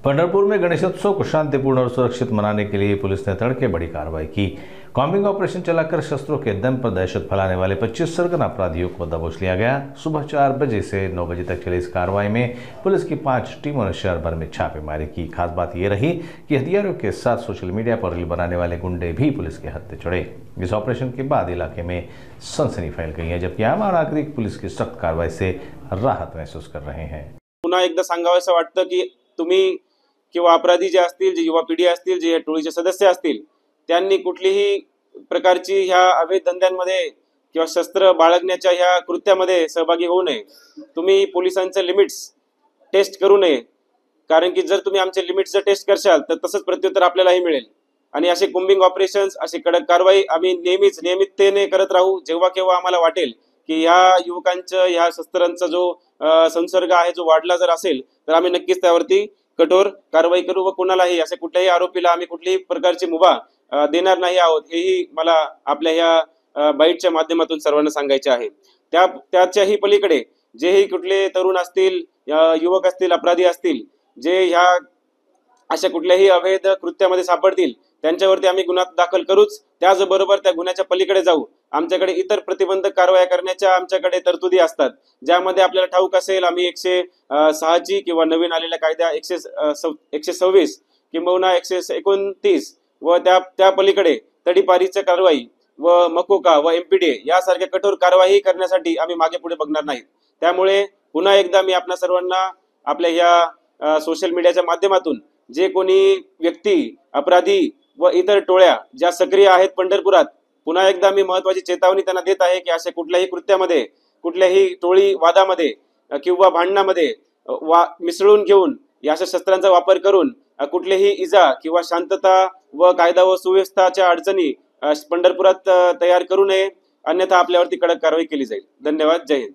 पंढरपुर में गणेशोत्सव को शांतिपूर्ण और सुरक्षित मनाने के लिए पुलिस ने तड़के बड़ी कार्रवाई की। कॉम्बिंग ऑपरेशन चलाकर शस्त्रों के दम पर दहशत फैलाने वाले 25 सरगना अपराधियों को दबोच लिया गया। सुबह 4 बजे से 9 बजे तक चली इस कार्रवाई में पुलिस की 5 टीमों ने शहर भर में छापेमारी की। खास बात यह रही कि हथियारों के साथ सोशल मीडिया पर रील बनाने वाले गुंडे भी पुलिस के हत्थे चढ़े। इस ऑपरेशन के बाद इलाके में सनसनी फैल गई है, जबकि आम नागरिक पुलिस की सख्त कार्रवाई से राहत महसूस कर रहे हैं। पुन्हा एकदा सांगावंसं वाटतं की तुम्ही किंवा अपराधी जे असतील, जे युवा पिढी असतील, जे टोळीचे सदस्य असतील, त्यांनी कुठलीही प्रकारची ह्या अवैध धंद्यांमध्ये किंवा शस्त्र बाळगण्याच्या ह्या कृत्यामध्ये सहभागी होऊ नये। तुम्ही पोलिसांचे लिमिट्स टेस्ट करू नये, कारण की जर तुम्ही आमचे लिमिट्सचं टेस्ट करशाल तर तसंच प्रत्युत्तर आपल्यालाही मिळेल। आणि असे कॉम्बिंग ऑपरेशन्स, अशी कडक कारवाई आम्ही नियमिततेने करत राहू। जेव्हा केव्हा आम्हाला वाटेल की ह्या युवकांच्या ह्या शस्त्रांचा जो संसर्ग आहे जो वाढला जर असेल तर आम्ही नक्कीच त्यावरती कठोर कारवाई करू व कोणालाही असे कुठल्याही आरोपीला आम्ही कुठलीही प्रकारची मुभा देणार नाही आहोत, हेही मला आपल्या ह्या बाईटच्या माध्यमातून सर्वांना सांगायचे आहे। त्याच्याही पलीकडे जेही कुठले तरुण असतील, युवक असतील, अपराधी असतील, जे ह्या अशा कुठल्याही अवैध कृत्यामध्ये सापडतील त्यांच्यावरती आम्ही गुन्हा दाखल करूच। त्याचबरोबर त्या गुन्ह्याच्या पलीकडे जाऊ। आमच्याकडे इतर प्रतिबंधक कारवाया करण्याच्या आमच्याकडे तरतुदी असतात, ज्यामध्ये आपल्याला ठाऊक असेल आम्ही 106 ची किंवा नवीन आलेल्या कायदा 126 किंवा 129 व त्या पलीकडे तडीपारीची कारवाई व मकोका व एमपीडीए यासारख्या कठोर कारवाई करण्यासाठी आम्ही मागे पुढे बघणार नाही। त्यामुळे पुन्हा एकदा मी आपल्या सर्वांना आपल्या ह्या सोशल मीडियाच्या माध्यमातून जे कोणी व्यक्ती, अपराधी व इतर टोळ्या ज्या सक्रिय आहेत पंढरपुरात, पुन्हा एकदा मी महत्त्वाची चेतावणी त्यांना देत आहे की अशा कुठल्याही कृत्यामध्ये, कुठल्याही टोळी वादामध्ये किंवा भांडणामध्ये मिसळून घेऊन या अशा शस्त्रांचा वापर करून कुठलीही इजा किंवा शांतता व कायदा व सुव्यवस्थेच्या अडचणी पंढरपुरात तयार करू नये, अन्यथा आपल्यावरती कडक कारवाई केली जाईल। धन्यवाद। जय हिंद।